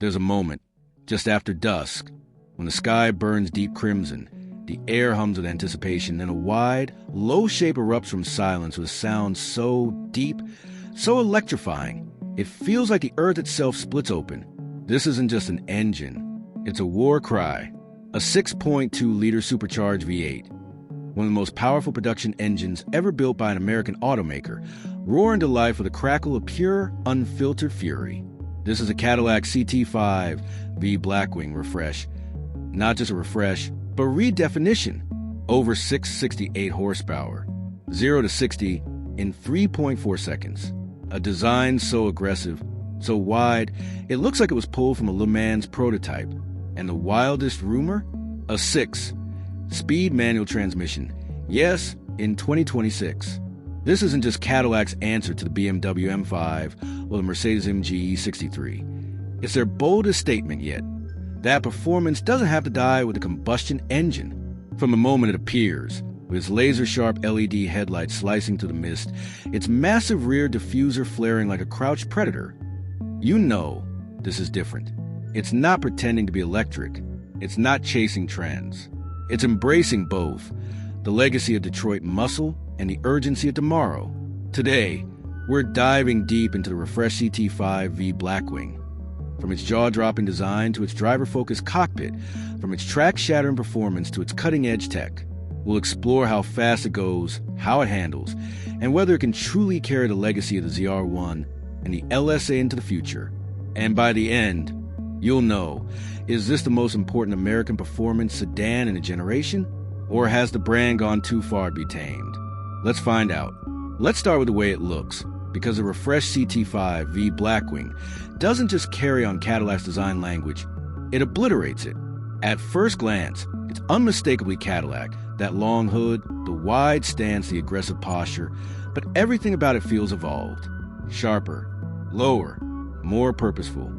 There's a moment, just after dusk, when the sky burns deep crimson, the air hums with anticipation, and a wide, low shape erupts from silence with a sound so deep, so electrifying, it feels like the earth itself splits open. This isn't just an engine. It's a war cry. A 6.2-liter supercharged V8, one of the most powerful production engines ever built by an American automaker, roar into life with a crackle of pure, unfiltered fury. This is a Cadillac CT5-V Blackwing refresh. Not just a refresh, but redefinition. Over 668 horsepower. 0 to 60 in 3.4 seconds. A design so aggressive, so wide, it looks like it was pulled from a Le Mans prototype. And the wildest rumor? A 6-speed manual transmission. Yes, in 2026. This isn't just Cadillac's answer to the BMW M5 or the Mercedes-AMG E63. It's their boldest statement yet. That performance doesn't have to die with a combustion engine. From the moment it appears, with its laser-sharp LED headlights slicing through the mist, its massive rear diffuser flaring like a crouched predator, you know this is different. It's not pretending to be electric. It's not chasing trends. It's embracing both, the legacy of Detroit muscle and the urgency of tomorrow. Today, we're diving deep into the refreshed CT5-V Blackwing. From its jaw-dropping design to its driver-focused cockpit, from its track-shattering performance to its cutting-edge tech, we'll explore how fast it goes, how it handles, and whether it can truly carry the legacy of the ZR1 and the LSA into the future. And by the end, you'll know, is this the most important American performance sedan in a generation? Or has the brand gone too far to be tamed? Let's find out. Let's start with the way it looks, because the refreshed CT5-V Blackwing doesn't just carry on Cadillac's design language, it obliterates it. At first glance, it's unmistakably Cadillac, that long hood, the wide stance, the aggressive posture, but everything about it feels evolved. Sharper, lower, more purposeful.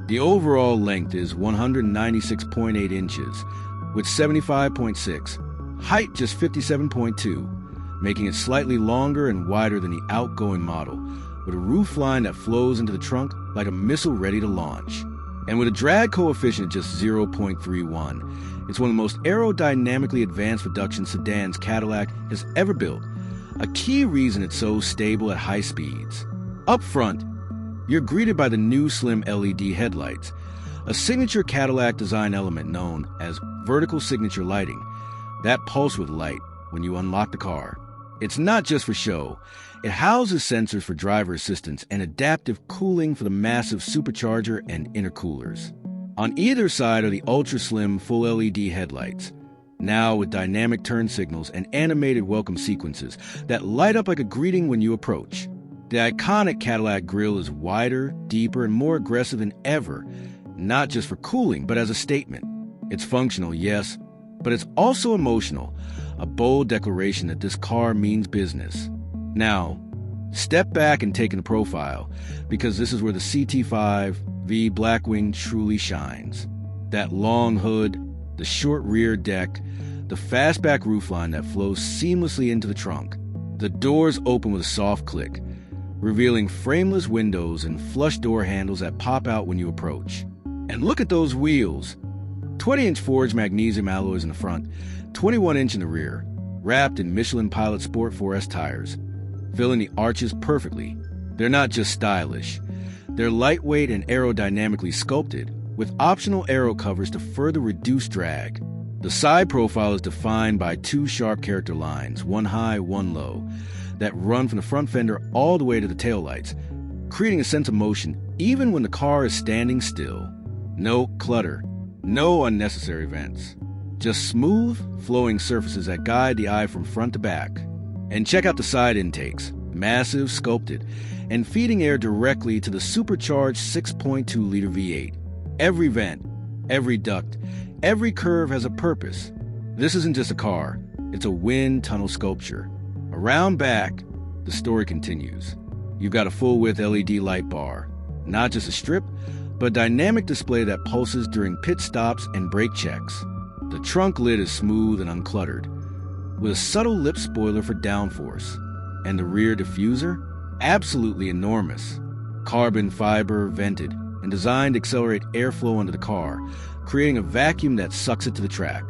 The overall length is 196.8 inches, with 75.6, height just 57.2, making it slightly longer and wider than the outgoing model, with a roofline that flows into the trunk like a missile ready to launch. And with a drag coefficient of just 0.31, it's one of the most aerodynamically advanced production sedans Cadillac has ever built, a key reason it's so stable at high speeds. Up front, you're greeted by the new slim LED headlights, a signature Cadillac design element known as vertical signature lighting, that pulse with light when you unlock the car. It's not just for show. It houses sensors for driver assistance and adaptive cooling for the massive supercharger and intercoolers. On either side are the ultra-slim full LED headlights, now with dynamic turn signals and animated welcome sequences that light up like a greeting when you approach. The iconic Cadillac grille is wider, deeper, and more aggressive than ever, not just for cooling, but as a statement. It's functional, yes, but it's also emotional, a bold declaration that this car means business. Now, step back and take in the profile, because this is where the CT5-V Blackwing truly shines. That long hood, the short rear deck, the fastback roofline that flows seamlessly into the trunk. The doors open with a soft click, revealing frameless windows and flush door handles that pop out when you approach. And look at those wheels. 20-inch forged magnesium alloys in the front, 21-inch in the rear, wrapped in Michelin Pilot Sport 4S tires, filling the arches perfectly. They're not just stylish. They're lightweight and aerodynamically sculpted, with optional aero covers to further reduce drag. The side profile is defined by two sharp character lines, one high, one low, that run from the front fender all the way to the taillights, creating a sense of motion even when the car is standing still. No clutter, no unnecessary vents. Just smooth, flowing surfaces that guide the eye from front to back. And check out the side intakes, massive, sculpted, and feeding air directly to the supercharged 6.2-liter V8. Every vent, every duct, every curve has a purpose. This isn't just a car, it's a wind tunnel sculpture. Around back, the story continues. You've got a full-width LED light bar, not just a strip, but a dynamic display that pulses during pit stops and brake checks. The trunk lid is smooth and uncluttered, with a subtle lip spoiler for downforce. And the rear diffuser? Absolutely enormous. Carbon fiber vented, and designed to accelerate airflow under the car, creating a vacuum that sucks it to the track.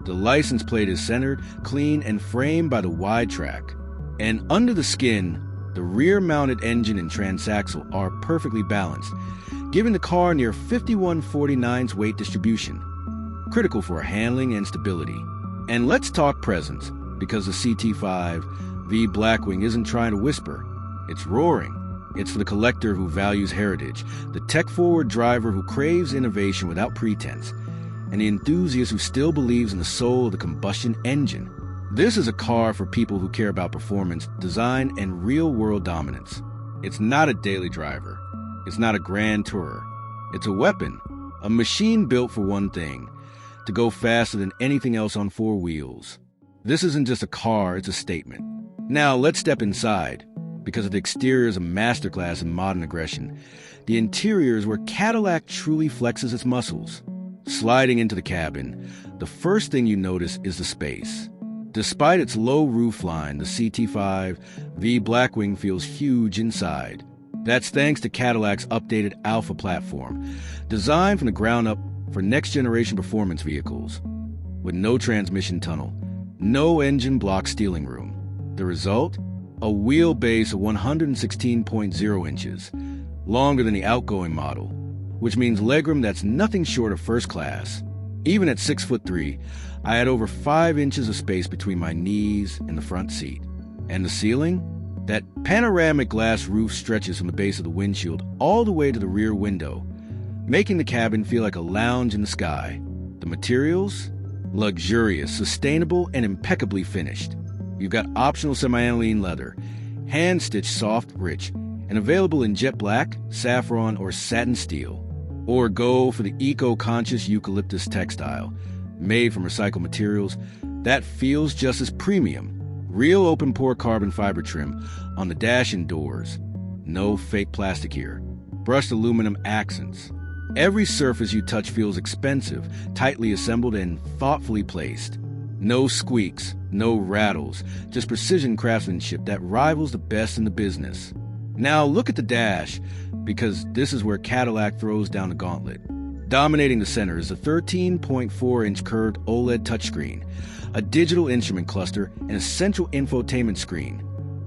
The license plate is centered, clean, and framed by the wide track. And under the skin, the rear-mounted engine and transaxle are perfectly balanced, giving the car near 51/49 weight distribution, critical for handling and stability. And let's talk presence, because the CT5-V Blackwing isn't trying to whisper. It's roaring. It's for the collector who values heritage, the tech-forward driver who craves innovation without pretense, and the enthusiast who still believes in the soul of the combustion engine. This is a car for people who care about performance, design, and real-world dominance. It's not a daily driver. It's not a grand tourer. It's a weapon, a machine built for one thing: to go faster than anything else on four wheels. This isn't just a car, it's a statement. Now let's step inside, because the exterior is a masterclass in modern aggression. The interior is where Cadillac truly flexes its muscles. Sliding into the cabin, the first thing you notice is the space. Despite its low roofline, the CT5-V Blackwing feels huge inside. That's thanks to Cadillac's updated Alpha platform, designed from the ground up for next-generation performance vehicles. With no transmission tunnel, no engine block steering room. The result? A wheelbase of 116.0 inches, longer than the outgoing model, which means legroom that's nothing short of first class. Even at 6'3", I had over 5 inches of space between my knees and the front seat. And the ceiling? That panoramic glass roof stretches from the base of the windshield all the way to the rear window, making the cabin feel like a lounge in the sky. The materials? Luxurious, sustainable, and impeccably finished. You've got optional semi-aniline leather, hand-stitched soft, rich, and available in jet black, saffron, or satin steel. Or go for the eco-conscious eucalyptus textile, made from recycled materials, that feels just as premium. Real open-pore carbon fiber trim on the dash and doors. No fake plastic here. Brushed aluminum accents. Every surface you touch feels expensive, tightly assembled, and thoughtfully placed. No squeaks, no rattles, just precision craftsmanship that rivals the best in the business. Now look at the dash, because this is where Cadillac throws down the gauntlet. Dominating the center is a 13.4-inch curved OLED touchscreen, a digital instrument cluster, and a central infotainment screen,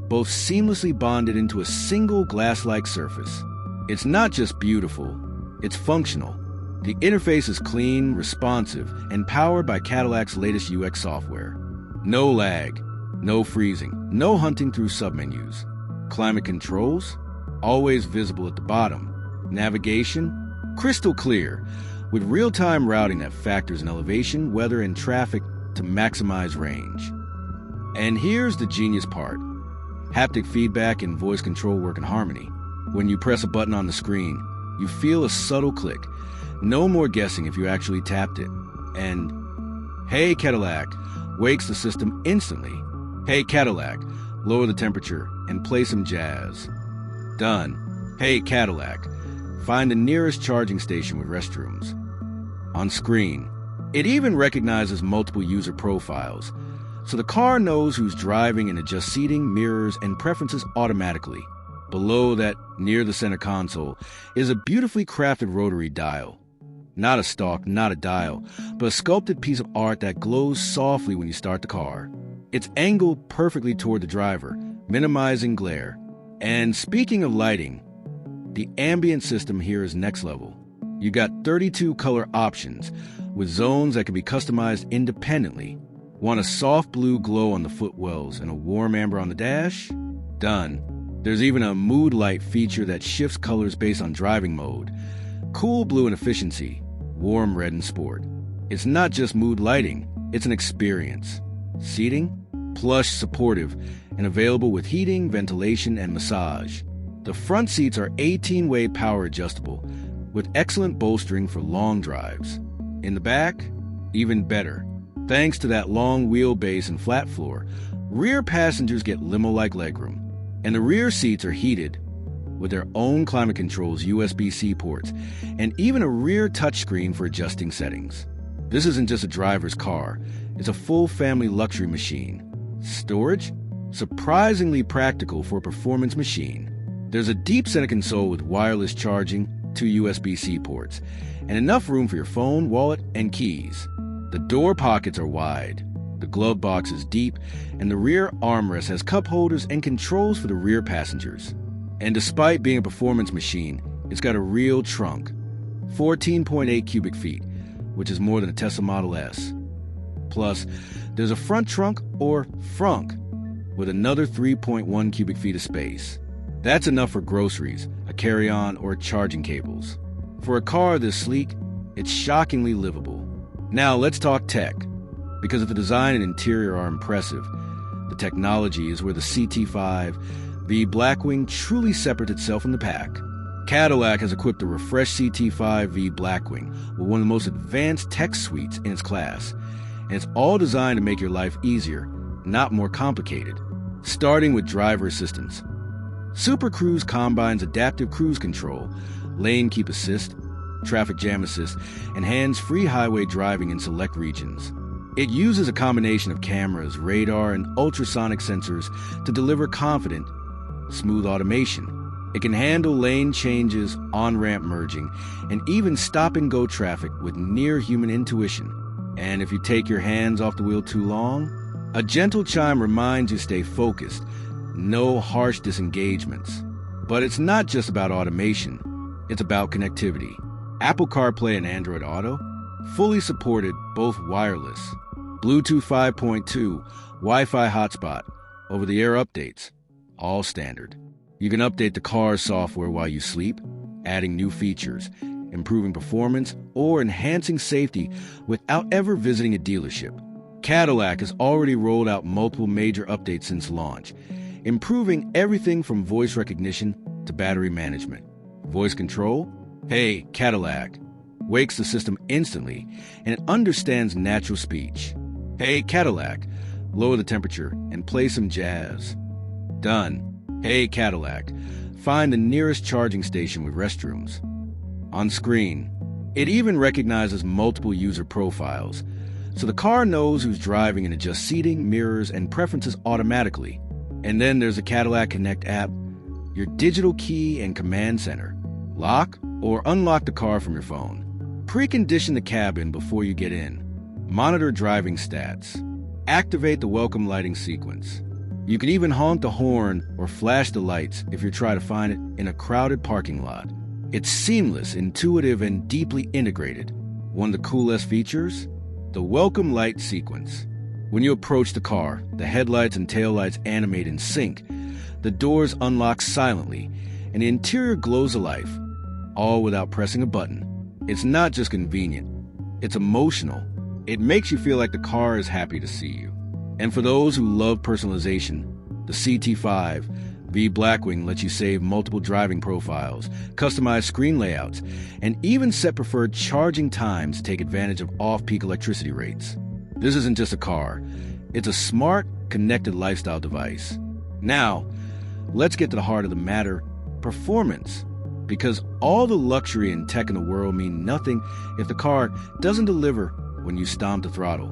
both seamlessly bonded into a single glass-like surface. It's not just beautiful, it's functional. The interface is clean, responsive, and powered by Cadillac's latest UX software. No lag, no freezing, no hunting through submenus. Climate controls? Always visible at the bottom. Navigation? Crystal clear, with real-time routing that factors in elevation, weather, and traffic to maximize range. And here's the genius part. Haptic feedback and voice control work in harmony. When you press a button on the screen, you feel a subtle click. No more guessing if you actually tapped it. And, "Hey Cadillac," wakes the system instantly. "Hey Cadillac," lower the temperature and play some jazz. Done. "Hey Cadillac," find the nearest charging station with restrooms. On screen, it even recognizes multiple user profiles, so the car knows who's driving and adjusts seating, mirrors, and preferences automatically. Below that, near the center console, is a beautifully crafted rotary dial. Not a stalk, not a dial, but a sculpted piece of art that glows softly when you start the car. It's angled perfectly toward the driver, minimizing glare. And speaking of lighting, the ambient system here is next level. You got 32 color options, with zones that can be customized independently. Want a soft blue glow on the footwells and a warm amber on the dash? Done. There's even a mood light feature that shifts colors based on driving mode. Cool blue and efficiency, warm red and sport. It's not just mood lighting, it's an experience. Seating? Plush, supportive, and available with heating, ventilation, and massage. The front seats are 18-way power adjustable, with excellent bolstering for long drives. In the back, even better. Thanks to that long wheelbase and flat floor, rear passengers get limo-like legroom. And the rear seats are heated, with their own climate controls, USB-C ports, and even a rear touchscreen for adjusting settings. This isn't just a driver's car, it's a full family luxury machine. Storage? Surprisingly practical for a performance machine. There's a deep center console with wireless charging, 2 USB-C ports, and enough room for your phone, wallet, and keys. The door pockets are wide, the glove box is deep, and the rear armrest has cup holders and controls for the rear passengers. And despite being a performance machine, it's got a real trunk, 14.8 cubic feet, which is more than a Tesla Model S. Plus, there's a front trunk, or frunk, with another 3.1 cubic feet of space. That's enough for groceries, a carry-on, or charging cables. For a car this sleek, it's shockingly livable. Now let's talk tech. Because if the design and interior are impressive, the technology is where the CT5-V Blackwing truly separates itself from the pack. Cadillac has equipped the refreshed CT5-V Blackwing with one of the most advanced tech suites in its class, and it's all designed to make your life easier, not more complicated. Starting with driver assistance. Super Cruise combines adaptive cruise control, lane keep assist, traffic jam assist, and hands-free highway driving in select regions. It uses a combination of cameras, radar, and ultrasonic sensors to deliver confident, smooth automation. It can handle lane changes, on-ramp merging, and even stop-and-go traffic with near-human intuition. And if you take your hands off the wheel too long, a gentle chime reminds you to stay focused. No harsh disengagements. But it's not just about automation. It's about connectivity. Apple CarPlay and Android Auto, fully supported, both wireless. Bluetooth 5.2, Wi-Fi hotspot, over-the-air updates, all standard. You can update the car's software while you sleep, adding new features, improving performance, or enhancing safety without ever visiting a dealership. Cadillac has already rolled out multiple major updates since launch, improving everything from voice recognition to battery management. Voice control? Hey, Cadillac, wakes the system instantly, and it understands natural speech. Hey, Cadillac, lower the temperature and play some jazz. Done. Hey, Cadillac, find the nearest charging station with restrooms. On screen, it even recognizes multiple user profiles, so the car knows who's driving and adjusts seating, mirrors, and preferences automatically. And then there's the Cadillac Connect app, your digital key and command center. Lock or unlock the car from your phone. Precondition the cabin before you get in. Monitor driving stats. Activate the welcome lighting sequence. You can even honk the horn or flash the lights if you're trying to find it in a crowded parking lot. It's seamless, intuitive, and deeply integrated. One of the coolest features? The welcome light sequence. When you approach the car, the headlights and taillights animate in sync. The doors unlock silently, and the interior glows alive, all without pressing a button. It's not just convenient, it's emotional. It makes you feel like the car is happy to see you. And for those who love personalization, the CT5-V Blackwing lets you save multiple driving profiles, customize screen layouts, and even set preferred charging times to take advantage of off-peak electricity rates. This isn't just a car, it's a smart, connected lifestyle device. Now, let's get to the heart of the matter, performance. Because all the luxury and tech in the world mean nothing if the car doesn't deliver when you stomp the throttle.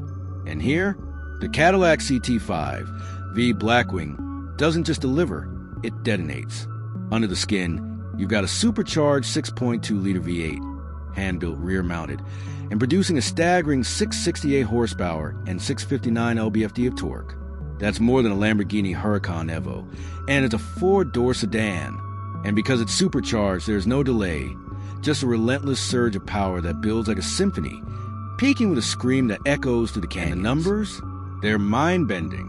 And here, the Cadillac CT5-V Blackwing doesn't just deliver, it detonates. Under the skin, you've got a supercharged 6.2-liter V8, hand-built rear-mounted, and producing a staggering 668 horsepower and 659 lb-ft of torque. That's more than a Lamborghini Huracan Evo, and it's a four-door sedan. And because it's supercharged, there's no delay, just a relentless surge of power that builds like a symphony, peaking with a scream that echoes through the canyons. And the numbers? They're mind-bending.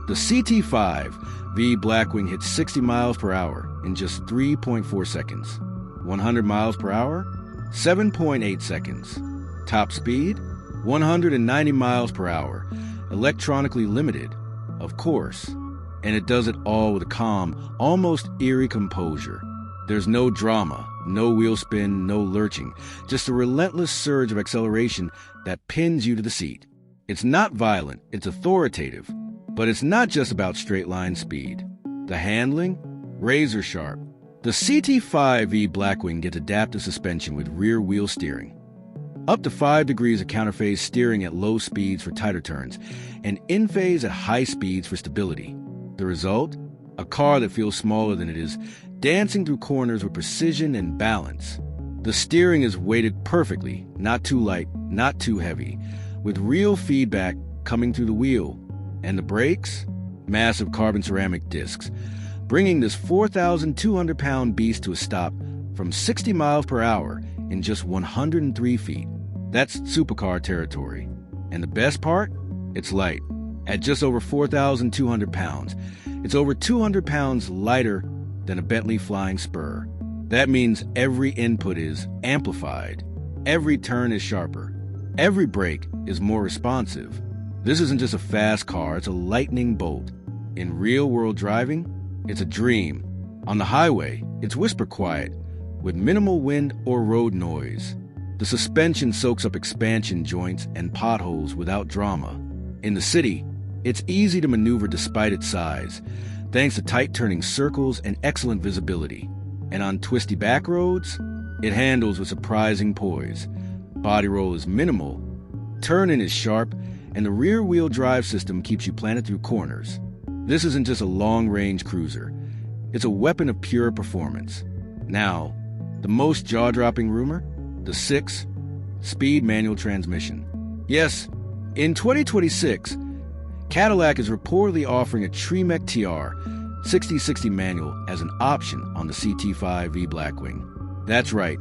The CT5-V Blackwing hits 60 miles per hour in just 3.4 seconds. 100 miles per hour? 7.8 seconds. Top speed? 190 miles per hour. Electronically limited, of course. And it does it all with a calm, almost eerie composure. There's no drama, no wheel spin, no lurching, just a relentless surge of acceleration that pins you to the seat. It's not violent, it's authoritative, but it's not just about straight-line speed. The handling? Razor sharp. The CT5-V Blackwing gets adaptive suspension with rear wheel steering. Up to 5 degrees of counterphase steering at low speeds for tighter turns, and in-phase at high speeds for stability. The result? A car that feels smaller than it is, dancing through corners with precision and balance. The steering is weighted perfectly, not too light, not too heavy, with real feedback coming through the wheel. And the brakes? Massive carbon ceramic discs, bringing this 4,200-pound beast to a stop from 60 miles per hour in just 103 feet. That's supercar territory. And the best part? It's light. At just over 4,200 pounds, it's over 200 pounds lighter than a Bentley Flying Spur. That means every input is amplified. Every turn is sharper. Every brake is more responsive. This isn't just a fast car, it's a lightning bolt. In real-world driving, it's a dream. On the highway, it's whisper quiet, with minimal wind or road noise. The suspension soaks up expansion joints and potholes without drama. In the city, it's easy to maneuver despite its size, thanks to tight turning circles and excellent visibility. And on twisty back roads, it handles with surprising poise. Body roll is minimal, turn-in is sharp, and the rear-wheel drive system keeps you planted through corners. This isn't just a long-range cruiser. It's a weapon of pure performance. Now, the most jaw-dropping rumor? The 6-speed manual transmission. Yes, in 2026, Cadillac is reportedly offering a Tremec TR 60/60 manual as an option on the CT5-V Blackwing. That's right,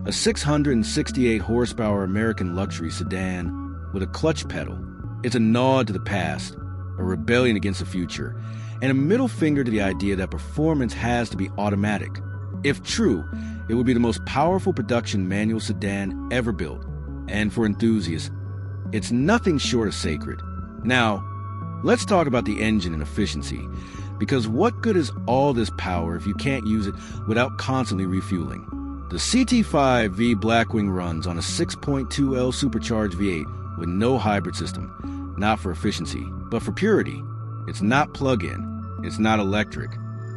a 668 horsepower American luxury sedan with a clutch pedal. It's a nod to the past, a rebellion against the future, and a middle finger to the idea that performance has to be automatic. If true, it would be the most powerful production manual sedan ever built. And for enthusiasts, it's nothing short of sacred. Now, let's talk about the engine and efficiency, because what good is all this power if you can't use it without constantly refueling? The CT5-V Blackwing runs on a 6.2L supercharged V8 with no hybrid system, not for efficiency, but for purity. It's not plug-in, it's not electric.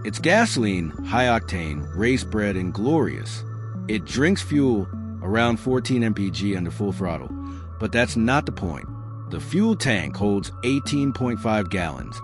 It's gasoline, high-octane, race-bred, and glorious. It drinks fuel around 14 mpg under full throttle, but that's not the point. The fuel tank holds 18.5 gallons,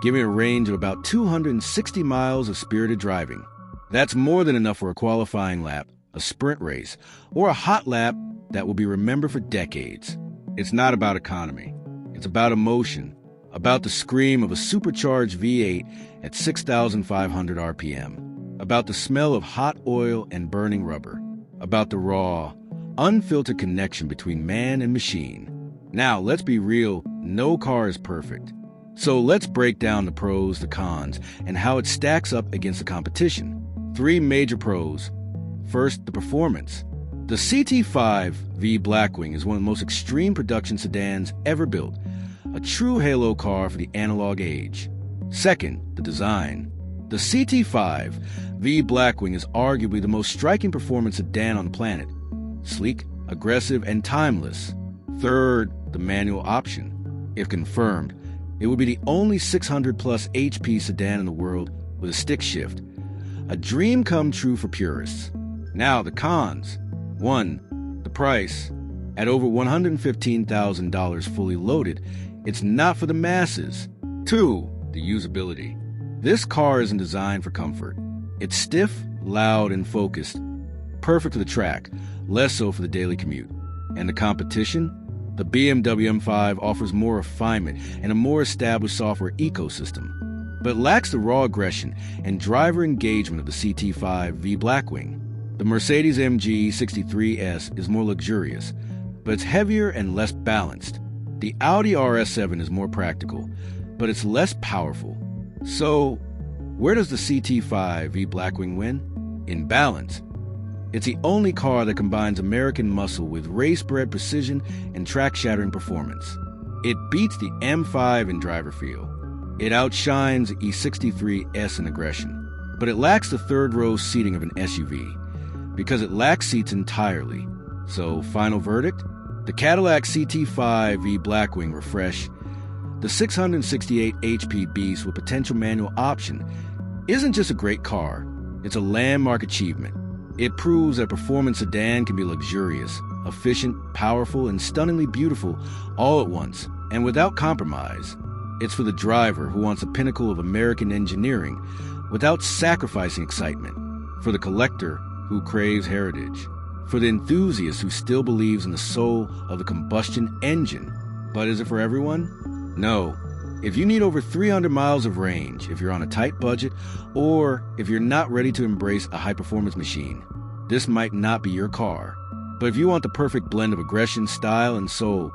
giving a range of about 260 miles of spirited driving. That's more than enough for a qualifying lap, a sprint race, or a hot lap that will be remembered for decades. It's not about economy. It's about emotion, about the scream of a supercharged V8 at 6,500 RPM, about the smell of hot oil and burning rubber, about the raw, unfiltered connection between man and machine. Now, let's be real, no car is perfect. So let's break down the pros, the cons, and how it stacks up against the competition. 3 major pros. First, the performance. The CT5-V Blackwing is one of the most extreme production sedans ever built, a true halo car for the analog age. Second, the design. The CT5-V Blackwing is arguably the most striking performance sedan on the planet. Sleek, aggressive, and timeless. Third, the manual option. If confirmed, it would be the only 600-plus HP sedan in the world with a stick shift. A dream come true for purists. Now, the cons. 1. The price. At over $115,000 fully loaded, it's not for the masses. 2. The usability. This car isn't designed for comfort. It's stiff, loud, and focused. Perfect for the track, less so for the daily commute. And the competition? The BMW M5 offers more refinement and a more established software ecosystem, but lacks the raw aggression and driver engagement of the CT5-V Blackwing. The Mercedes-AMG 63S is more luxurious, but it's heavier and less balanced. The Audi RS7 is more practical, but it's less powerful. So, where does the CT5-V Blackwing win? In balance. It's the only car that combines American muscle with race-bred precision and track-shattering performance. It beats the M5 in driver feel. It outshines the E63S in aggression, but it lacks the third-row seating of an SUV, because it lacks seats entirely. So, final verdict? The Cadillac CT5-V Blackwing Refresh, the 668 HP beast with potential manual option, isn't just a great car, it's a landmark achievement. It proves that a performance sedan can be luxurious, efficient, powerful, and stunningly beautiful all at once, and without compromise. It's for the driver who wants the pinnacle of American engineering without sacrificing excitement, for the collector who craves heritage. for the enthusiast who still believes in the soul of the combustion engine. But is it for everyone? No. If you need over 300 miles of range, if you're on a tight budget, or if you're not ready to embrace a high-performance machine, this might not be your car. But if you want the perfect blend of aggression, style, and soul,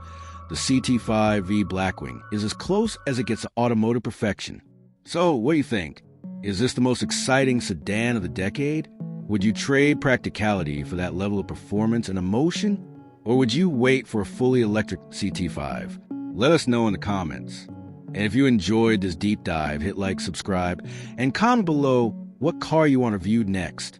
the CT5-V Blackwing is as close as it gets to automotive perfection. So, what do you think? Is this the most exciting sedan of the decade? Would you trade practicality for that level of performance and emotion? Or would you wait for a fully electric CT5? Let us know in the comments. And if you enjoyed this deep dive, hit like, subscribe, and comment below what car you want reviewed next.